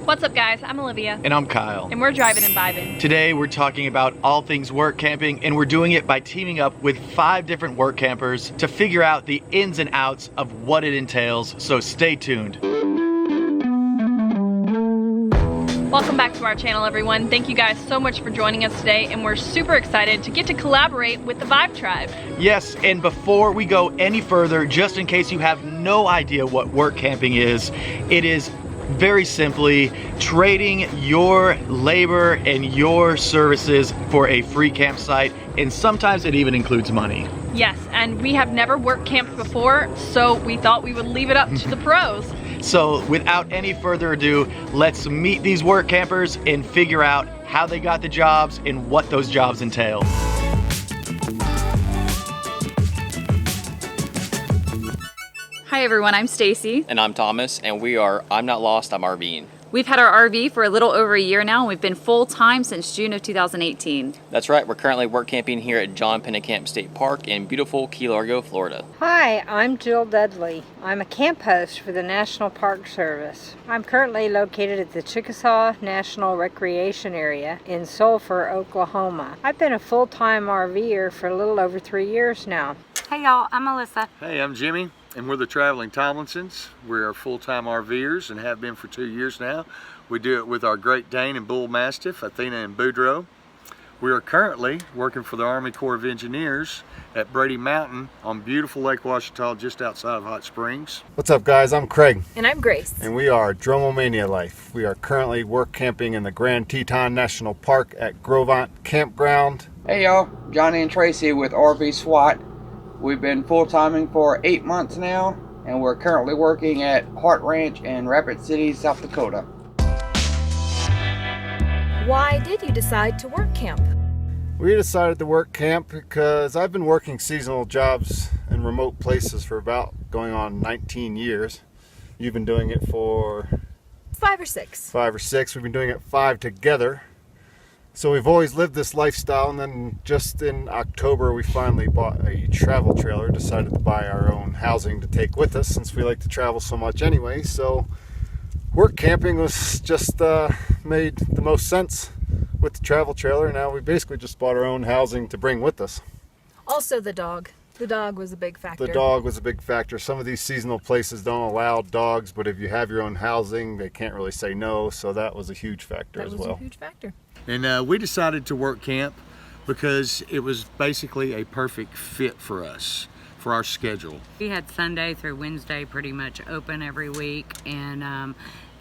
What's up guys, I'm Olivia. And I'm Kyle. And we're driving and vibing. Today we're talking about all things work camping, and we're doing it by teaming up with 5 different work campers to figure out the ins and outs of what it entails, so stay tuned. Welcome back to our channel everyone. Thank you guys so much for joining us today, and we're super excited to get to collaborate with the Vibe Tribe. Yes, and before we go any further, just in case you have no idea what work camping is, it is very simply trading your labor and your services for a free campsite, and sometimes it even includes money. Yes, and we have never work camped before, so we thought we would leave it up to the pros. So without any further ado, let's meet these work campers and figure out how they got the jobs and what those jobs entail. Hi everyone, I'm Stacy. And I'm Thomas, and we are I'm Not Lost, I'm RVing. We've had our RV for a little over a year now, and we've been full-time since June of 2018. That's right, we're currently work camping here at John Pennekamp State Park in beautiful Key Largo, Florida. Hi, I'm Jill Dudley. I'm a camp host for the National Park Service. I'm currently located at the Chickasaw National Recreation Area in Sulphur, Oklahoma. I've been a full-time RVer for a little over 3 years now. Hey y'all, I'm Melissa. Hey, I'm Jimmy, and we're the Traveling Tomlinsons. We are full-time RVers and have been for 2 years now. We do it with our Great Dane and Bull Mastiff, Athena and Boudreaux. We are currently working for the Army Corps of Engineers at Brady Mountain on beautiful Lake Ouachita just outside of Hot Springs. What's up guys, I'm Craig. And I'm Grace. And we are Dromomania Life. We are currently work camping in the Grand Teton National Park at Grovant Campground. Hey y'all, Johnny and Tracy with RV SWAT. We've been full-timing for 8 months now, and we're currently working at Hart Ranch in Rapid City, South Dakota. Why did you decide to work camp? We decided to work camp because I've been working seasonal jobs in remote places for about going on 19 years. You've been doing it for 5 or 6. 5 or 6. We've been doing it 5 together. So we've always lived this lifestyle, and then just in October we finally bought a travel trailer, decided to buy our own housing to take with us since we like to travel so much anyway. So work camping was just made the most sense with the travel trailer. Now we basically just bought our own housing to bring with us. Also the dog. The dog was a big factor. The dog was a big factor. Some of these seasonal places don't allow dogs, but if you have your own housing, they can't really say no. So that was a huge factor as well. That was a huge factor. And we decided to work camp because it was basically a perfect fit for us, for our schedule. We had Sunday through Wednesday pretty much open every week, and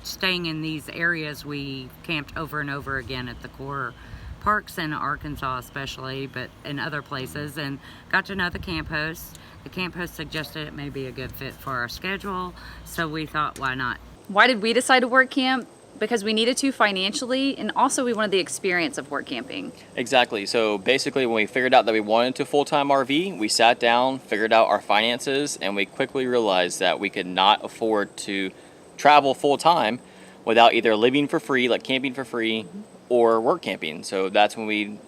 staying in these areas, we camped over and over again at the Corps parks in Arkansas especially, but in other places, and got to know the camp host. The camp host suggested it may be a good fit for our schedule, so we thought, why not? Why did we decide to work camp? Because we needed to financially, and also we wanted the experience of work camping. Exactly, so basically when we figured out that we wanted to full-time RV, we sat down, figured out our finances, and we quickly realized that we could not afford to travel full-time without either living for free, like camping for free, or work camping. So that's when we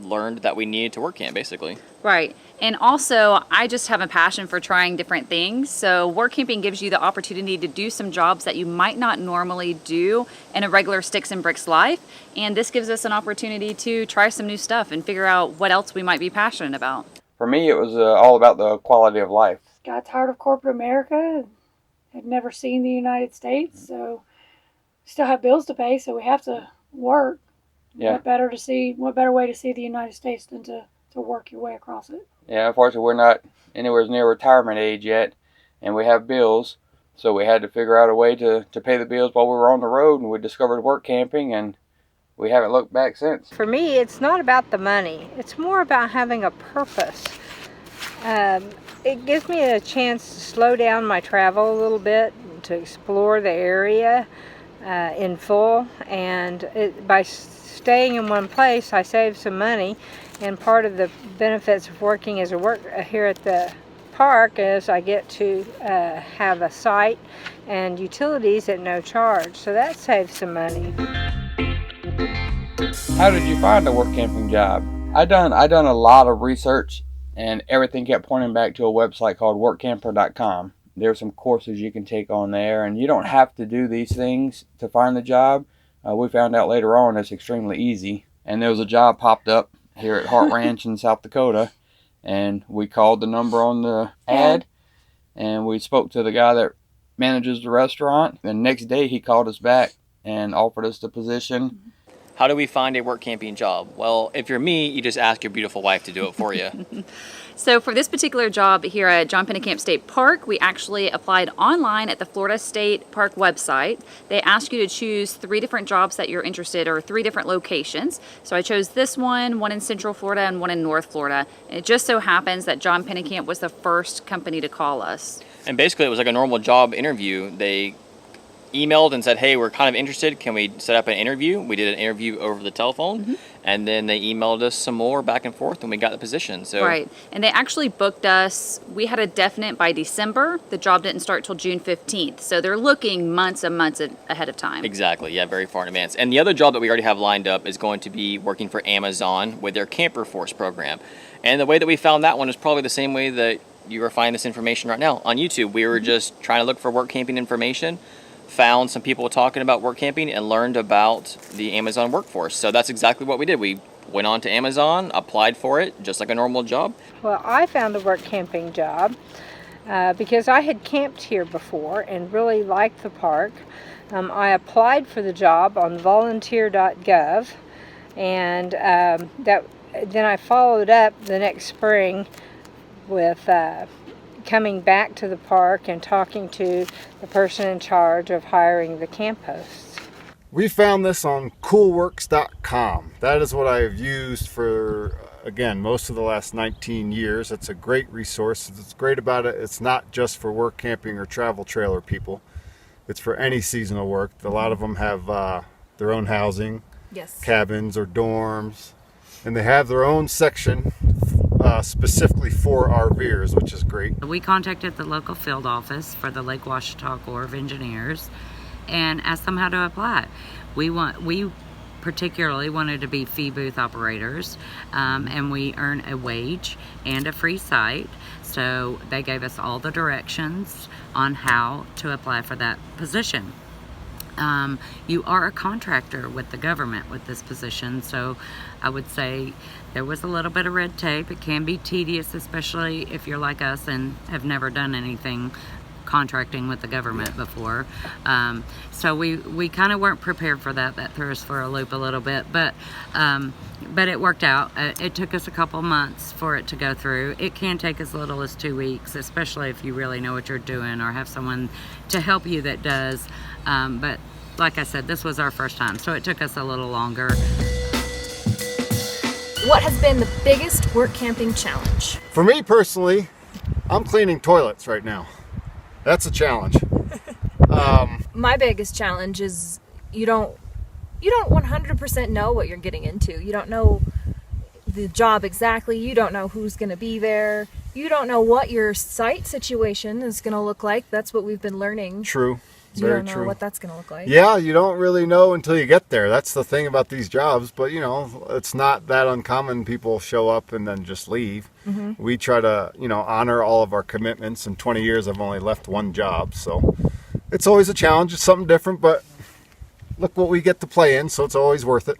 learned that we needed to work camp, basically. Right, and also I just have a passion for trying different things, so work camping gives you the opportunity to do some jobs that you might not normally do in a regular sticks and bricks life, and this gives us an opportunity to try some new stuff and figure out what else we might be passionate about. For me, it was all about the quality of life. Got tired of corporate America, had never seen the United States, so still have bills to pay, so we have to work. Yeah. What better way to see the United States than to work your way across it? Yeah, unfortunately, we're not anywhere near retirement age yet, and we have bills, so we had to figure out a way to pay the bills while we were on the road, and we discovered work camping, and we haven't looked back since. For me, it's not about the money. It's more about having a purpose. It gives me a chance to slow down my travel a little bit, to explore the area in full, and by staying in one place, I save some money, and part of the benefits of working as here at the park is I get to have a site and utilities at no charge, so that saves some money. How did you find a work camping job? I done a lot of research, and everything kept pointing back to a website called WorkAmper.com. There's some courses you can take on there, and you don't have to do these things to find the job. We found out later on it's extremely easy. And there was a job popped up here at Hart Ranch in South Dakota, and we called the number on the ad, and we spoke to the guy that manages the restaurant. The next day he called us back and offered us the position. How do we find a work camping job? Well, if you're me, you just ask your beautiful wife to do it for you. So for this particular job here at John Pennekamp State Park, we actually applied online at the Florida State Park website. They ask you to choose 3 different jobs that you're interested, or 3 different locations. So I chose this one in Central Florida and one in North Florida. And it just so happens that John Pennekamp was the first company to call us. And basically it was like a normal job interview. They emailed and said, hey, we're kind of interested. Can we set up an interview? We did an interview over the telephone, and then they emailed us some more back and forth, and we got the position. So right, and they actually booked us. We had a definite by December. The job didn't start till June 15th, so they're looking months and months ahead of time. Exactly, yeah, very far in advance. And the other job that we already have lined up is going to be working for Amazon with their Camper Force program. And the way that we found that one is probably the same way that you are finding this information right now on YouTube. We were just trying to look for work camping information, found some people talking about work camping, and learned about the Amazon workforce. So that's exactly what we did. We went on to Amazon, applied for it, just like a normal job. Well, I found the work camping job because I had camped here before and really liked the park. I applied for the job on volunteer.gov, and then I followed up the next spring with coming back to the park and talking to the person in charge of hiring the camp hosts. We found this on coolworks.com. That is what I've used for, again, most of the last 19 years. It's a great resource. It's great about it. It's not just for work camping or travel trailer people. It's for any seasonal work. A lot of them have their own housing, cabins or dorms, and they have their own section specifically for RVers, which is great. We contacted the local field office for the Lake Ouachita Corps of Engineers and asked them how to apply. We particularly wanted to be fee booth operators, and we earn a wage and a free site. So they gave us all the directions on how to apply for that position. You are a contractor with the government with this position, so I would say there was a little bit of red tape. It can be tedious, especially if you're like us and have never done anything contracting with the government before. So we kind of weren't prepared for that. That threw us for a loop a little bit, but it worked out. It took us a couple months for it to go through. It can take as little as 2 weeks, especially if you really know what you're doing or have someone to help you that does. But like I said, this was our first time, so it took us a little longer. What has been the biggest work camping challenge? For me personally, I'm cleaning toilets right now. That's a challenge. My biggest challenge is you don't 100% know what you're getting into. You don't know the job exactly. You don't know who's going to be there. You don't know what your site situation is going to look like. That's what we've been learning. True. You don't know what that's going to look like. Yeah, you don't really know until you get there. That's the thing about these jobs. But, you know, it's not that uncommon. People show up and then just leave. We try to, honor all of our commitments. In 20 years, I've only left one job. So it's always a challenge. It's something different. But look what we get to play in. So it's always worth it.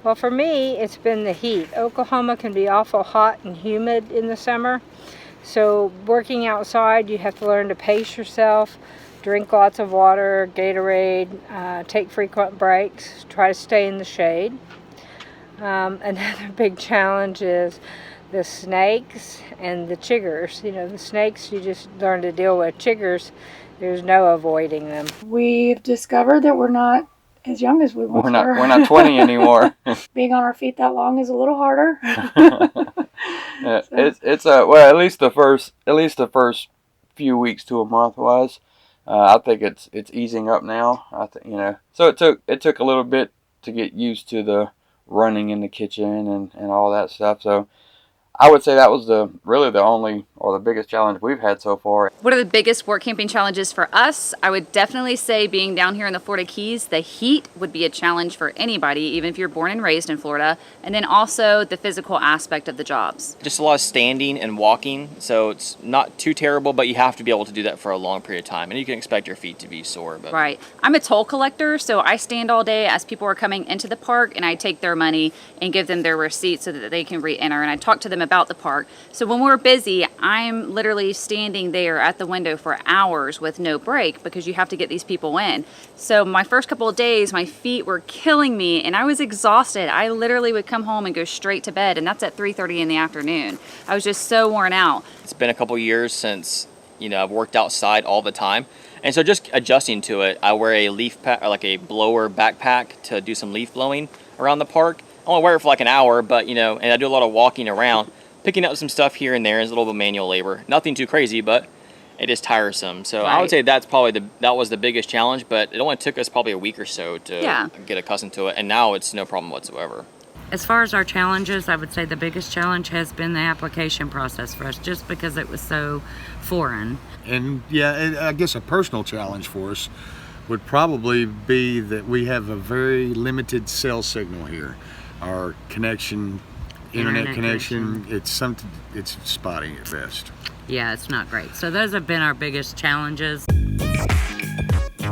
Well, for me, it's been the heat. Oklahoma can be awful hot and humid in the summer. So working outside, you have to learn to pace yourself. Drink lots of water, Gatorade, take frequent breaks, try to stay in the shade. Another big challenge is the snakes and the chiggers. The snakes you just learn to deal with. Chiggers, there's no avoiding them. We've discovered that we're not as young as we once were. We're not 20 anymore. Being on our feet that long is a little harder. Yeah, it's well, at least the first few weeks to a month was. I think it's easing up now. So it took a little bit to get used to the running in the kitchen and all that stuff. So I would say that was really the only or the biggest challenge we've had so far. What are the biggest work camping challenges for us? I would definitely say being down here in the Florida Keys, the heat would be a challenge for anybody, even if you're born and raised in Florida. And then also the physical aspect of the jobs. Just a lot of standing and walking, so it's not too terrible, but you have to be able to do that for a long period of time, and you can expect your feet to be sore. But. Right. I'm a toll collector, so I stand all day as people are coming into the park, and I take their money and give them their receipt so that they can re-enter, and I talk to them about the park. So when we're busy, I'm literally standing there at the window for hours with no break because you have to get these people in. So my first couple of days, my feet were killing me and I was exhausted. I literally would come home and go straight to bed, and that's at 3:30 in the afternoon. I was just so worn out. It's been a couple years since, I've worked outside all the time. And so just adjusting to it, I wear a leaf pack, or like a blower backpack to do some leaf blowing around the park. I only wear it for like an hour, but and I do a lot of walking around, picking up some stuff here and there. Is a little bit of manual labor. Nothing too crazy, but it is tiresome. So I would say that's probably that was the biggest challenge, but it only took us probably a week or so to get accustomed to it, and now it's no problem whatsoever. As far as our challenges, I would say the biggest challenge has been the application process for us, just because it was so foreign. And I guess a personal challenge for us would probably be that we have a very limited cell signal here. Our connection, internet connection, it's spotty at best. Yeah, it's not great. So those have been our biggest challenges.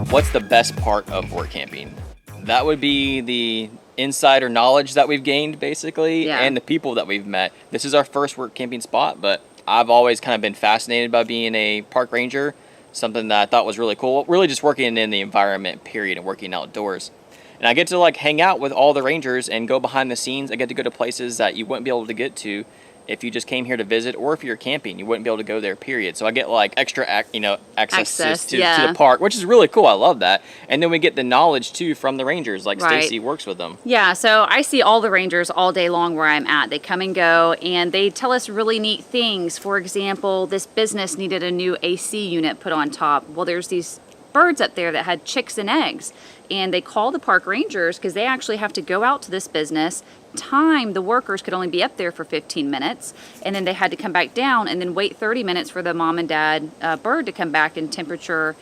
What's the best part of work camping? That would be the insider knowledge that we've gained, basically, and the people that we've met. This is our first work camping spot, but I've always kind of been fascinated by being a park ranger, something that I thought was really cool. Really just working in the environment, period, and working outdoors. And I get to like hang out with all the rangers and go behind the scenes. I get to go to places that you wouldn't be able to get to if you just came here to visit, or if you're camping, you wouldn't be able to go there, period. So I get like extra, access to the park, which is really cool. I love that. And then we get the knowledge too from the rangers, like Stacy works with them. Yeah, so I see all the rangers all day long where I'm at. They come and go, and they tell us really neat things. For example, this business needed a new AC unit put on top. Well, there's these birds up there that had chicks and eggs, and they call the park rangers because they actually have to go out to this business. The workers could only be up there for 15 minutes, and then they had to come back down and then wait 30 minutes for the mom and dad bird to come back and temperature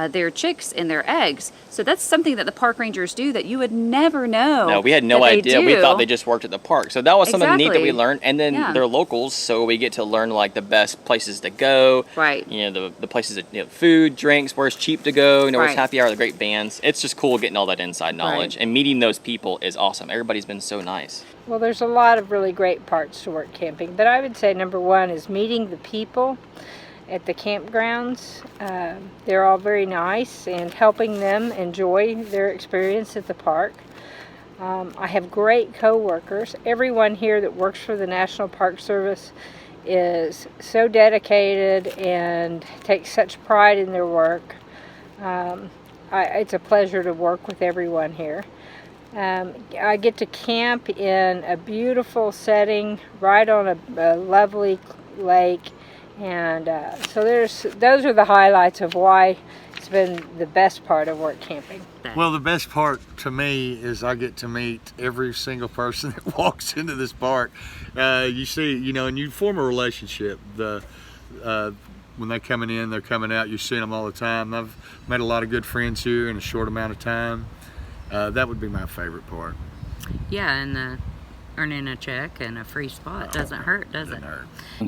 their chicks and their eggs. So that's something that the park rangers do that you would never know. No, we had no idea. We thought they just worked at the park. So that was something neat that we learned. And then they're locals, so we get to learn like the best places to go. Right. The places that food, drinks, where's cheap to go, where's happy hour, the great bands. It's just cool getting all that inside knowledge. And meeting those people is awesome. Everybody's been so nice. Well, there's a lot of really great parts to work camping, but I would say number one is meeting the people at the campgrounds. They're all very nice, and helping them enjoy their experience at the park. I have great co-workers. Everyone here that works for the National Park Service is so dedicated and takes such pride in their work. It's a pleasure to work with everyone here. I get to camp in a beautiful setting right on a lovely lake, and so those are the highlights of why it's been the best part of work camping. Well, the best part to me is I get to meet every single person that walks into this park. You see, and you form a relationship. When they're coming in, they're coming out, you see them all the time. I've met a lot of good friends here in a short amount of time. That would be my favorite part. Yeah, and earning a check and a free spot doesn't hurt, does it?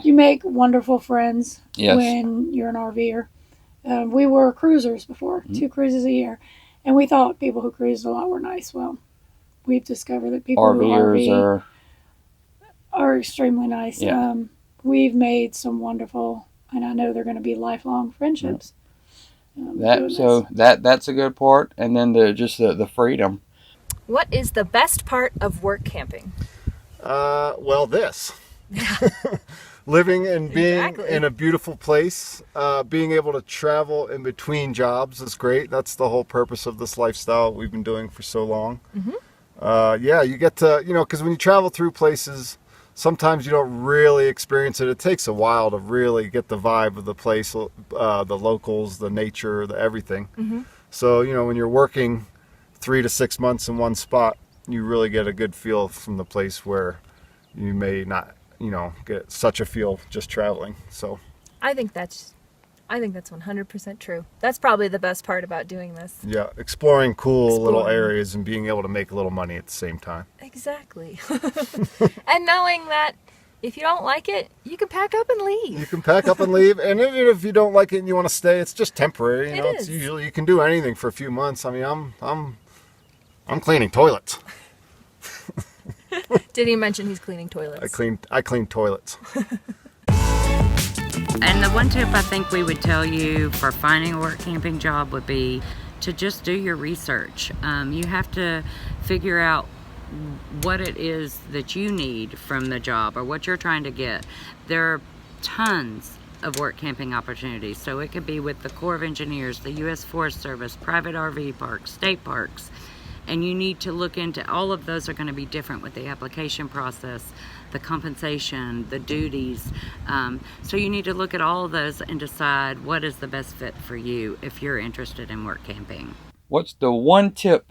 You make wonderful friends when you're an RVer. We were cruisers before, 2 cruises a year, and we thought people who cruised a lot were nice. Well, we've discovered that people RVers who RV are extremely nice. We've made some wonderful, and I know they're going to be lifelong friendships. That's a good part, and then the freedom. What is the best part of work camping? Well, this. Living and being in a beautiful place, being able to travel in between jobs is great. That's the whole purpose of this lifestyle we've been doing for so long. You get to, because when you travel through places, sometimes you don't really experience it. It takes a while to really get the vibe of the place, the locals, the nature, the everything. So, when you're working 3 to 6 months in one spot, you really get a good feel from the place where you may not, get such a feel just traveling. So I think that's 100% true. That's probably the best part about doing this. yeah, exploring little areas and being able to make a little money at the same time. Exactly. And knowing that if you don't like it, you can pack up and leave. You can pack up and leave, and even if you don't like it and you want to stay, it's just temporary. You know, It is. It's usually, you can do anything for a few months. I mean, I'm cleaning toilets. Did he mention he's cleaning toilets? I clean toilets. And the one tip I think we would tell you for finding a work camping job would be to just do your research. You have to figure out what it is that you need from the job or what you're trying to get. There are tons of work camping opportunities. So it could be with the Corps of Engineers, the U.S. Forest Service, private RV parks, state parks. And you need to look into all of those. Are going to be different with the application process, the compensation, the duties. So you need to look at all of those and decide what is the best fit for you if you're interested in work camping. What's the one tip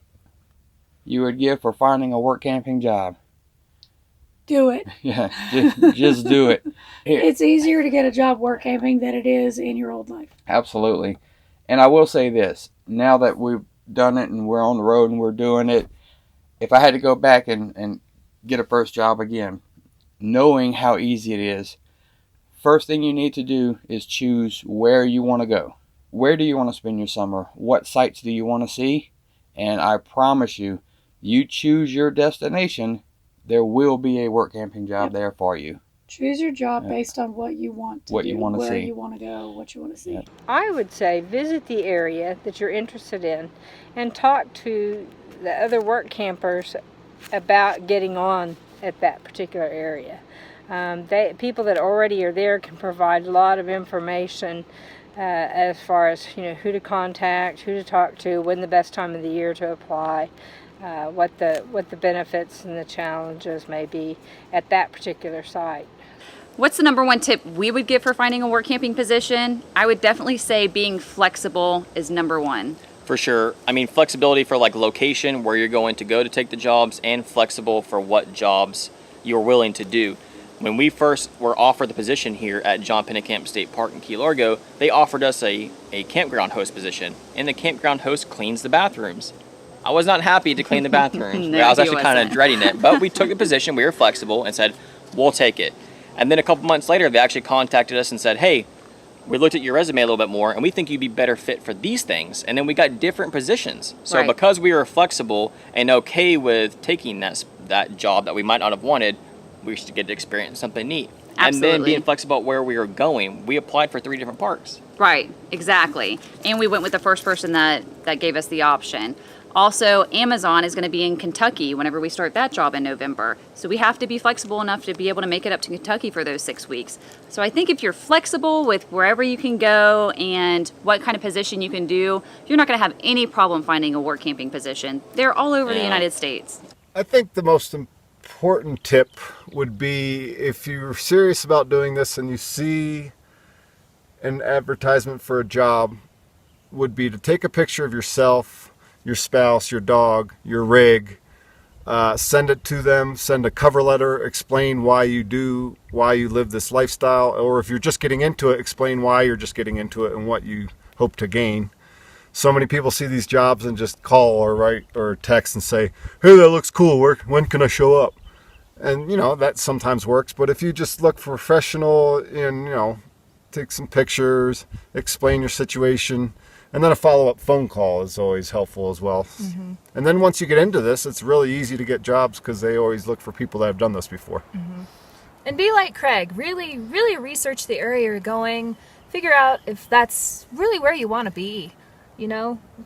you would give for finding a work camping job? Do it. Yeah, just do it. It's easier to get a job work camping than it is in your old life. Absolutely. And I will say this, now that we've done it and we're on the road and we're doing it, if I had to go back and get a first job again, knowing how easy it is, first thing you need to do is choose where you want to go. Where do you want to spend your summer? What sites do you want to see? And I promise you, you choose your destination, there will be a work camping job there for you. Choose your job based on what you want to do, you want to see, where you want to go, what you want to see. I would say visit the area that you're interested in and talk to the other work campers about getting on at that particular area. People that already are there can provide a lot of information as far as who to contact, who to talk to, when the best time of the year to apply, what the benefits and the challenges may be at that particular site. What's the number one tip we would give for finding a work camping position? I would definitely say being flexible is number one. For sure. I mean, flexibility for like location, where you're going to go to take the jobs, and flexible for what jobs you're willing to do. When we first were offered the position here at John Pennekamp State Park in Key Largo, they offered us a campground host position, and the campground host cleans the bathrooms. I was not happy to clean the bathrooms. No, I was actually he kind of wasn't. dreading it, but we took the position, we were flexible, and said, we'll take it. And then a couple months later, they actually contacted us and said, hey, we looked at your resume a little bit more, and we think you'd be better fit for these things. And then we got different positions. So Right. because we were flexible and okay with taking that job that we might not have wanted, we should get to experience something neat. And then Absolutely. being flexible about where we were going, we applied for 3 different parks. Right, exactly. And we went with the first person that gave us the option. Also, Amazon is going to be in Kentucky whenever we start that job in November. So we have to be flexible enough to be able to make it up to Kentucky for those 6 weeks. So I think if you're flexible with wherever you can go and what kind of position you can do, you're not going to have any problem finding a work camping position. They're all over the Yeah. United States. I think the most important tip would be, if you're serious about doing this and you see an advertisement for a job, would be to take a picture of yourself, your spouse, your dog, your rig, send it to them, send a cover letter, explain why you live this lifestyle, or if you're just getting into it, explain why you're just getting into it and what you hope to gain. So many people see these jobs and just call or write or text and say, hey, that looks cool, when can I show up? And that sometimes works, but if you just look professional and take some pictures, explain your situation, and then a follow-up phone call is always helpful as well. Mm-hmm. And then once you get into this, it's really easy to get jobs because they always look for people that have done this before. Mm-hmm. And be like Craig, really, really research the area you're going, figure out if that's really where you want to be,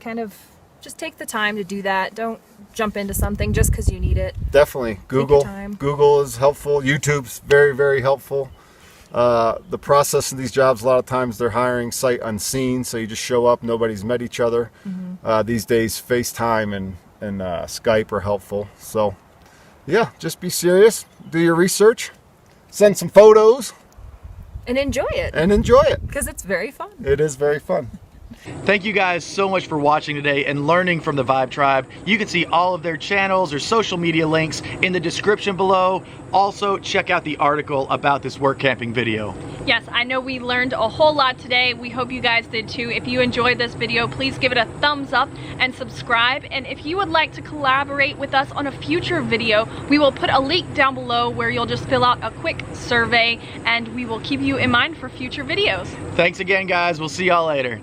kind of just take the time to do that. Don't jump into something just because you need it. Definitely. Google is helpful. YouTube's very, very helpful. The process of these jobs, a lot of times they're hiring sight unseen, so you just show up, nobody's met each other. Mm-hmm. These days FaceTime and Skype are helpful. So yeah, just be serious, do your research, send some photos, and enjoy it because it's very fun. It is very fun. Thank you guys so much for watching today and learning from the Vibe Tribe. You can see all of their channels or social media links in the description below. Also, check out the article about this work camping video. Yes, I know we learned a whole lot today. We hope you guys did too. If you enjoyed this video, please give it a thumbs up and subscribe. And if you would like to collaborate with us on a future video, we will put a link down below where you'll just fill out a quick survey and we will keep you in mind for future videos. Thanks again, guys. We'll see y'all later.